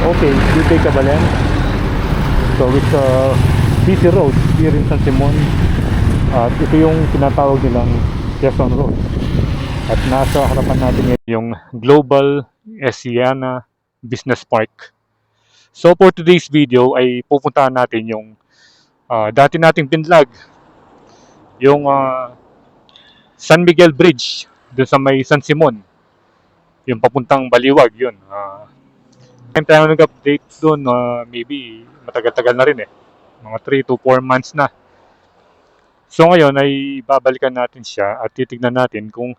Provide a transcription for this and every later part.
Okay, good day Kabalen. So it's a busy road here in San Simon. At ito yung tinatawag nilang Quezon Road. At nasa harapan natin ngayon yung Global Asiana Business Park. So for today's video ay pupuntahan natin yung dati nating binlog, yung San Miguel Bridge dun sa may San Simon, yung papuntang Baliwag yun. Time tayo nag-update doon, maybe matagal-tagal na rin mga 3 to 4 months na. So ngayon ay babalikan natin siya at titignan natin kung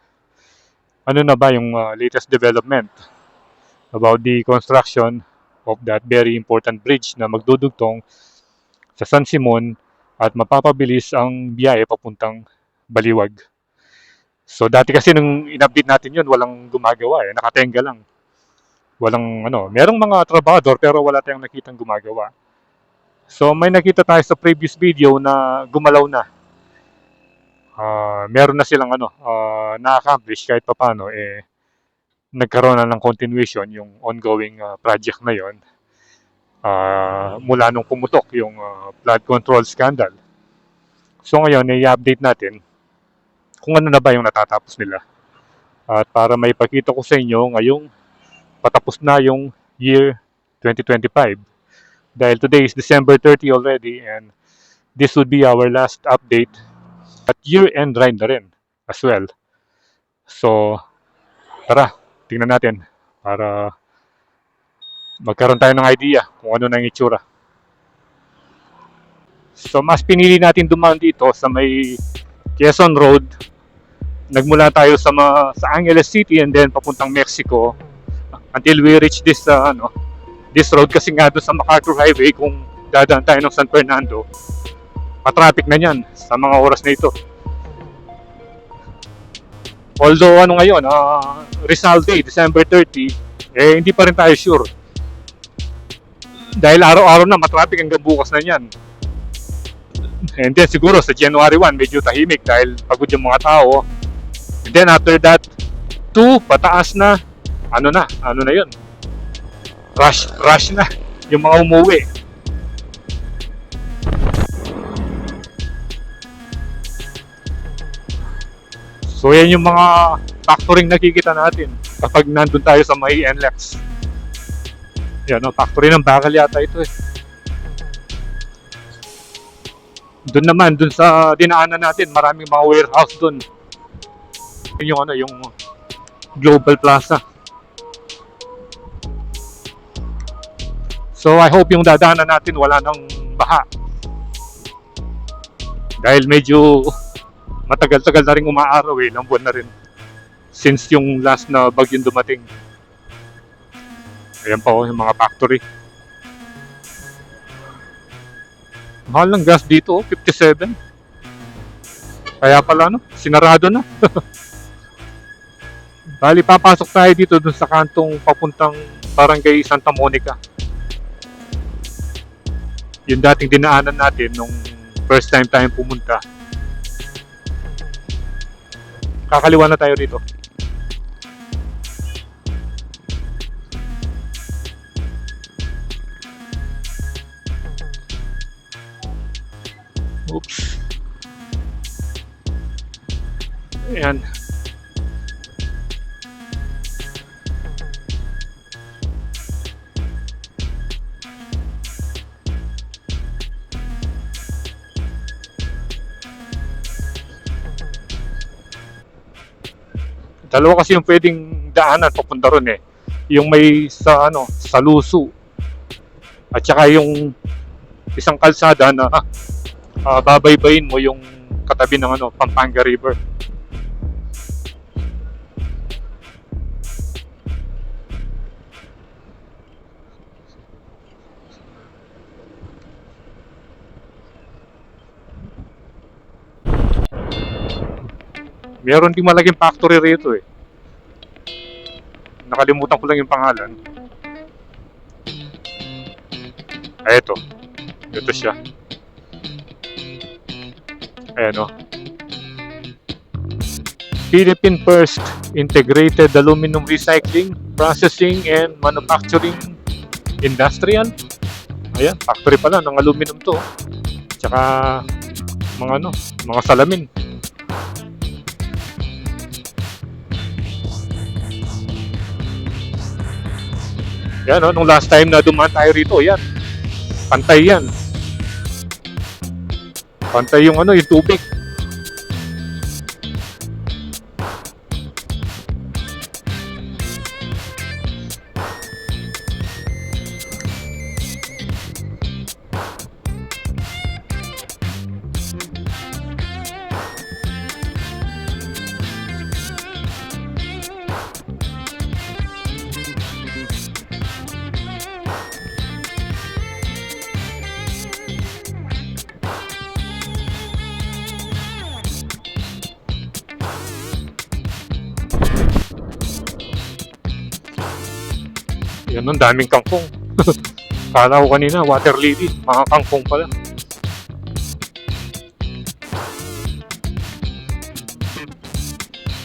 ano na ba yung latest development about the construction of that very important bridge na magdudugtong sa San Simon at mapapabilis ang biyahe papuntang Baliwag. So dati kasi nung in-update natin yun, walang gumagawa nakatenga lang. Walang merong mga trabahador pero wala tayong nakitang gumagawa. So may nakita tayo sa previous video na gumalaw na. Meron na silang na-accomplish kahit papaano nagkaroon na ng continuation yung ongoing project na yon. Mula nung pumutok yung flood control scandal. So ngayon i-update natin kung ano na ba yung natatapos nila. At para maipakita ko sa inyo ngayong patapos na yung year 2025. Dahil today is December 30 already and this would be our last update at year-end ride na rin as well. So, tara, tingnan natin para magkaroon tayo ng idea kung ano na yung itsura. So, mas pinili natin dumaan dito sa may Quezon Road. Nagmula tayo sa Angeles City and then papuntang Mexico until we reach this road kasi nga doon sa MacArthur Highway kung dadaan tayo ng San Fernando, matraffic na yan sa mga oras na ito. Although ngayon, Rizal Day, December 30, hindi pa rin tayo sure. Dahil araw-araw na matraffic hanggang bukas na yan. And then siguro sa January 1, medyo tahimik dahil pagod yung mga tao. And then after that, 2, pataas na. Ano na yun? Rush na yung mga umuwi. So yan yung mga factoring nakikita natin kapag nandun tayo sa may NLEX. Yan factory ng bakal yata ito Doon sa dinaanan natin, maraming mga warehouse doon. Yung yung Global Plaza. So I hope yung dadaanan natin wala nang baha. Dahil medyo matagal-tagal na rin umaaraw ilang buwan na rin since yung last na bagyong dumating. Ayan pa yung mga factory. Mahal ng gas dito 57. Kaya pala sinarado na. Bali papasok tayo dito dun sa kantong papuntang Barangay Santa Monica. Yung dating dinaanan natin nung first time tayong pumunta. Kakaliwa na tayo dito. Oops. Ayan. Dalawa kasi yung pwedeng daanan papunta ron Yung may sa Lusu. At saka yung isang kalsada na babaybayin mo yung katabi ng Pampanga River. Meron din malaking factory rito Nakalimutan ko lang yung pangalan. Ito siya. Ayan Philippine First Integrated Aluminum Recycling, Processing and Manufacturing industrial. Ayan, factory pala ng aluminum to. Tsaka mga mga salamin. Yan nung last time na dumaan tayo rito, yan. Pantay yan. Pantay yung yung tubig. Yan nun, daming kangkong. Kala ko kanina, water lily. Mga kangkong pala.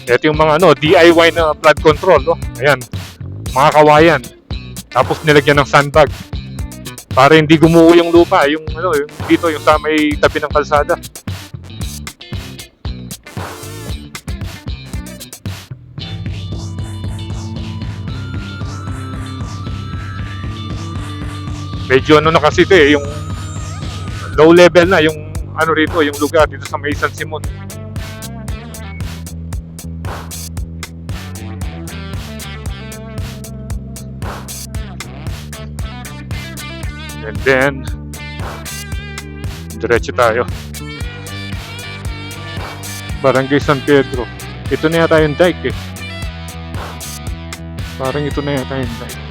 Ito yung mga DIY na flood control. Ayan, mga kawayan. Tapos nilagyan ng sandbag. Para hindi gumuho yung lupa. Yung dito, yung sa may tabi ng kalsada. Medyo na kasi ito yung low level na yung rito, yung lugar dito sa may San Simon. And then diretso tayo. Barangay San Pedro. Ito na yata yung dike eh. Parang ito na yata yung dike.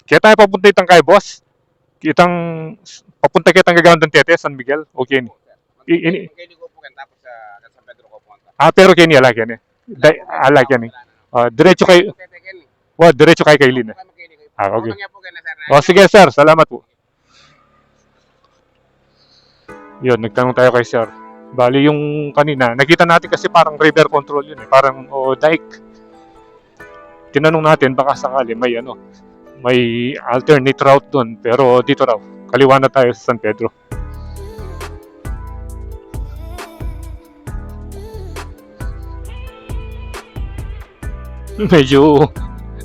Kaya tayo papunta itang kay boss. Papunta kitang Gagawang Tete, San Miguel. Okay ni. Pero kini ala kini. Ala kini. Diretso kay diretso kay Kailin. Okay. Sige sir, salamat po. Yun, nagtanong tayo kay sir. Bali yung kanina, nakita natin kasi parang river control yun eh. Parang dike. Tinanong natin baka sakali may alternate route doon, pero dito raw, kaliwa na tayo sa San Pedro. Medyo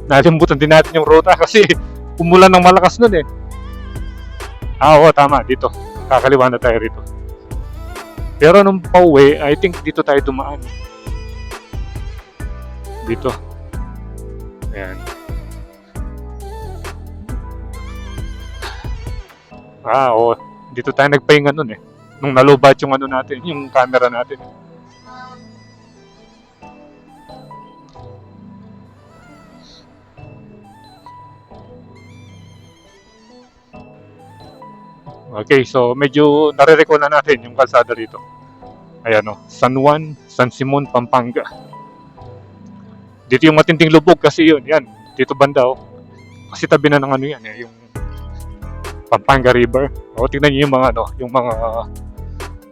nalimbutan din natin yung ruta kasi umulan ng malakas nun eh. Oo, tama, dito. Kakaliwa na tayo rito. Pero nung pauwi, I think dito tayo dumaan. Dito. Ayan. Dito tayo nagpahinga nun eh. Nung nalubat yung natin, yung camera natin. Okay, so medyo nare-recall na natin yung kalsada rito. Ayan San Juan, San Simon, Pampanga. Dito yung matinding lubog kasi yun, yan. Dito banda Kasi tabi na ng yan eh, yung Pampanga River. Tingnan niyo yung mga yung mga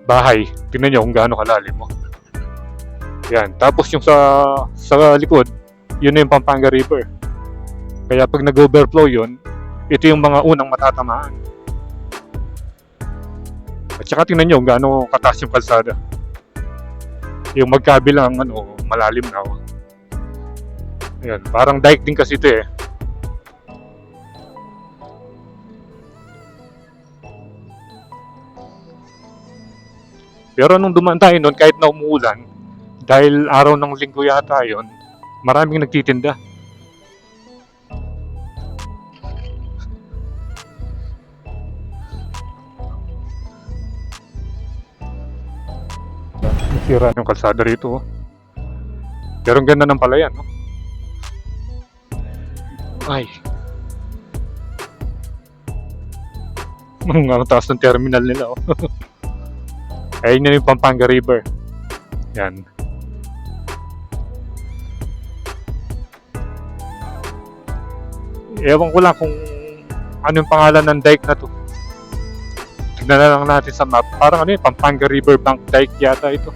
bahay. Tingnan niyo kung gaano kalalim Yan. Tapos yung sa likod, yun na yung Pampanga River. Kaya pag nag-overflow yun, ito yung mga unang matatamaan. At saka tingnan niyo kung gaano kataas yung kalsada. Yung magkabilang malalim na Yan, parang dike din kasi ito eh. Pero nung dumaan tayo noon, kahit na umuulan, dahil araw ng linggo yata yon, maraming nagtitinda. Sira yung kalsada rito. Pero ang ganda ng palayan. Ay. Ang taas ng terminal nila. Ayun na yung Pampanga River. Yan. Ewan ko lang kung ano yung pangalan ng dike na to. Tignan na lang natin sa map. Parang Pampanga River Bank Dike yata ito.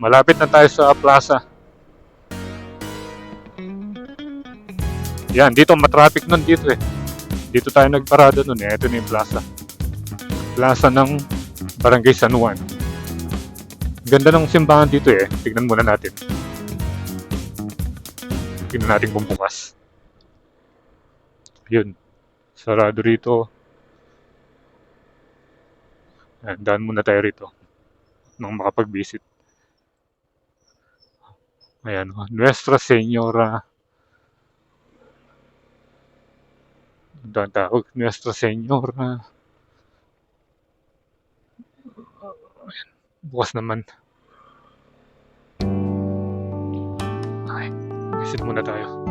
Malapit na tayo sa plaza. Yan, dito matraffic nun dito eh. Dito tayo nagparada nun eh. Ito na yung plaza. Plaza ng Barangay San Juan. Ganda ng simbahan dito eh. Tignan muna natin. Tignan natin kung bukas. Yun. Sarado rito. Daan muna tayo rito. Nang makapag-visit. Ayan. Nuestra Señora. Doon tawag. Nuestra Señora. Bukas naman. Okay. Visit muna tayo.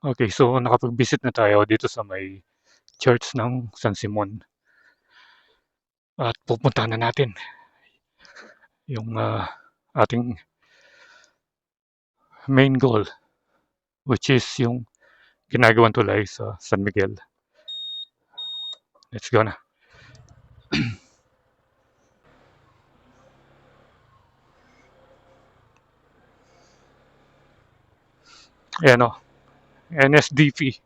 Okay, so nakapag-visit na tayo dito sa may church ng San Simon. At pupuntahan na natin yung ating main goal, which is yung ginagawang tulay sa San Miguel. Let's go na. Ayan o. NSDP.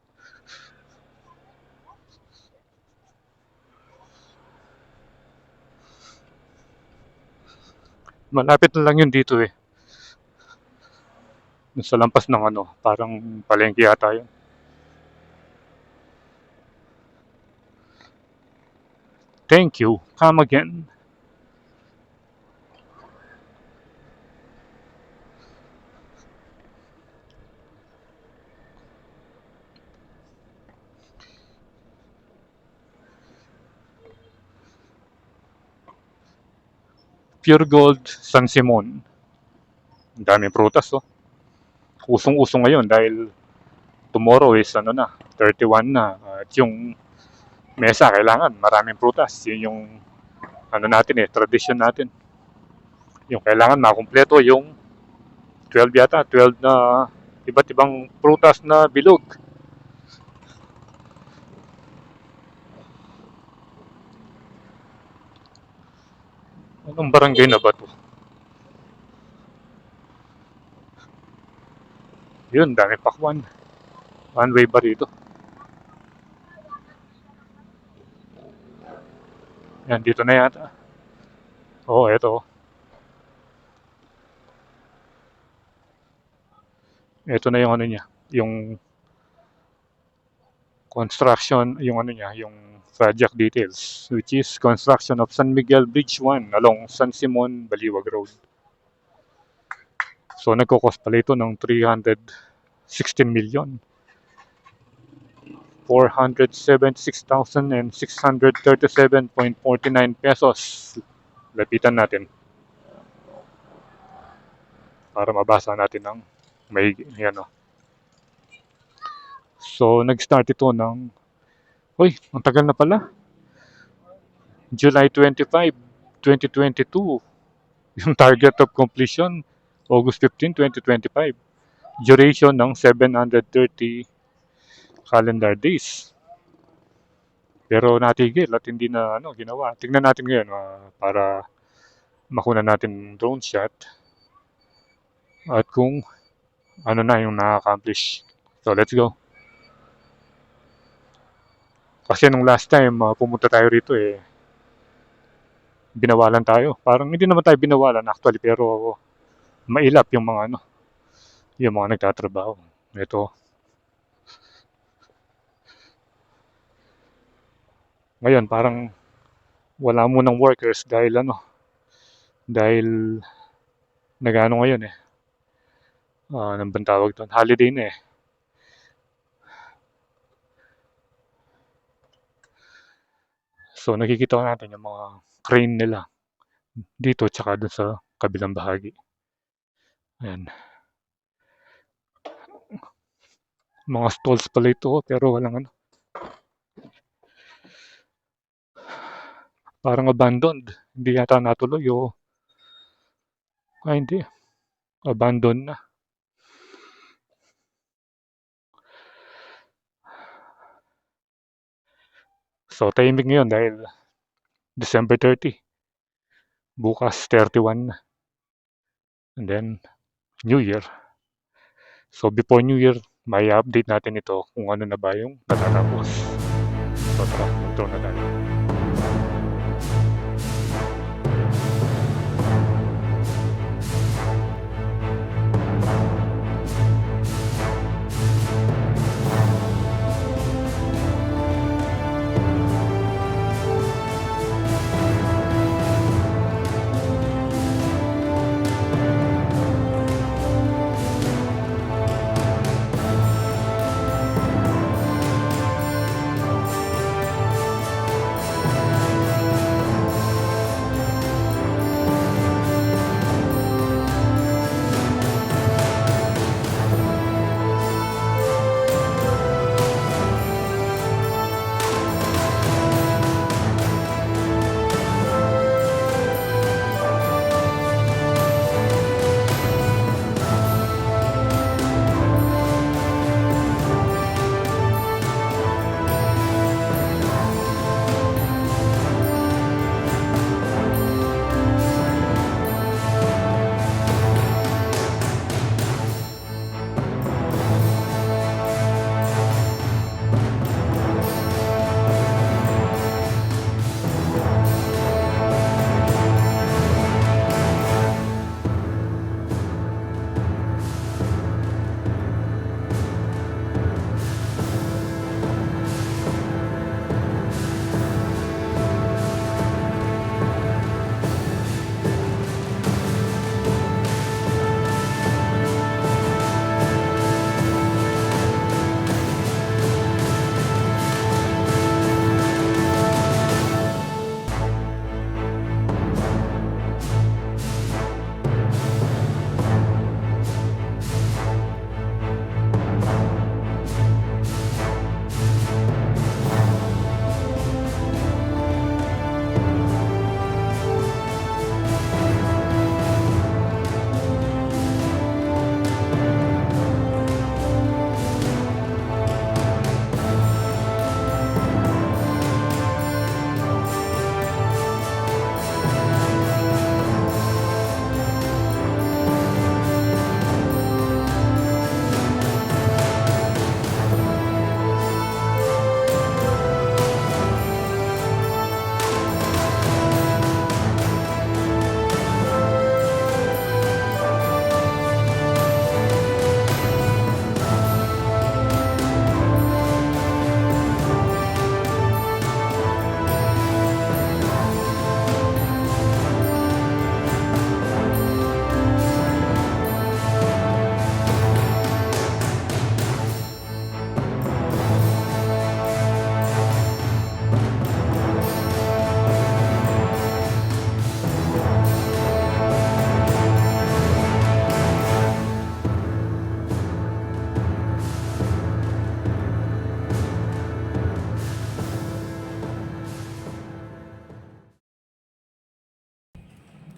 Malapit na lang yun dito eh. Sa lampas ng parang palengke yata yun. Thank you. Come again. Pure Gold San Simon. Ang daming prutas oh. Usong-usong ngayon dahil tomorrow is 31 na. At yung mesa kailangan maraming prutas. Yun yung natin tradition natin. Yung kailangan makumpleto yung 12 yata, 12 na iba't ibang prutas na bilog. Anong barangay na ba to? Yun, dami pakwan. One way ba rito? Yan, dito na yata. Oo, eto. Ito na yung niya. Yung construction, yung yung project details, which is construction of San Miguel Bridge 1 along San Simon, Baliwag Road. So, nagkukos pala ito ng 316 million. 476,637.49 pesos. Lapitan natin. Para mabasa natin ng may So, nag-start ito ng ang tagal na pala. July 25, 2022. Yung target of completion, August 15, 2025. Duration ng 730 calendar days. Pero natigil at hindi na ginawa. Tingnan natin ngayon para makuha natin drone shot at kung na yung na-accomplish. So, let's go. Kasi nung last time pumunta tayo rito binawalan tayo. Parang hindi naman tayo binawalan actually, pero mailap yung mga yung mga nagtatrabaho. Ito, ngayon parang wala munang workers dahil dahil nagano ngayon ano bang tawag doon? Holiday na eh. So nakikita natin yung mga crane nila dito tsaka doon sa kabilang bahagi. Ayan. Mga stalls pala ito pero walang parang abandoned. Hindi yata natuloy hindi. Abandoned na. So tahimik ngayon dahil December 30. Bukas 31 na. And then New Year. So before New Year, may update natin ito kung ano na ba yung natatapos. So tara, mag-draw na tayo.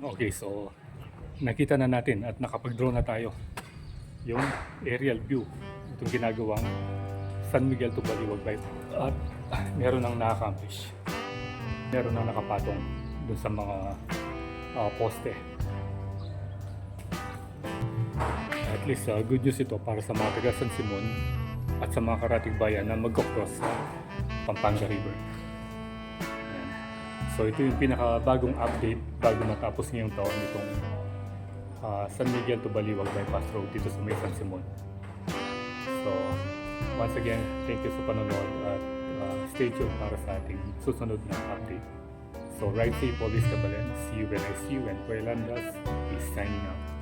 Okay, so nakita na natin at nakapag-draw na tayo yung aerial view itong ginagawang San Miguel to Baliwag bypass at meron nang na-accomplish, meron nang nakapatong dun sa mga poste. At least good news ito para sa mga taga San Simon at sa mga karatig bayan na mag-cross sa Pampanga River. Ayan. So ito yung pinakabagong update bago matapos ngayong taon itong San Miguel to Baliwag Bypass Road dito sa May San Simon. So once again, thank you sa panonood at stay tuned para sa ating susunod na update. So ride safe always, Kabalen. See you when I see you, and Kuya Landas is signing out.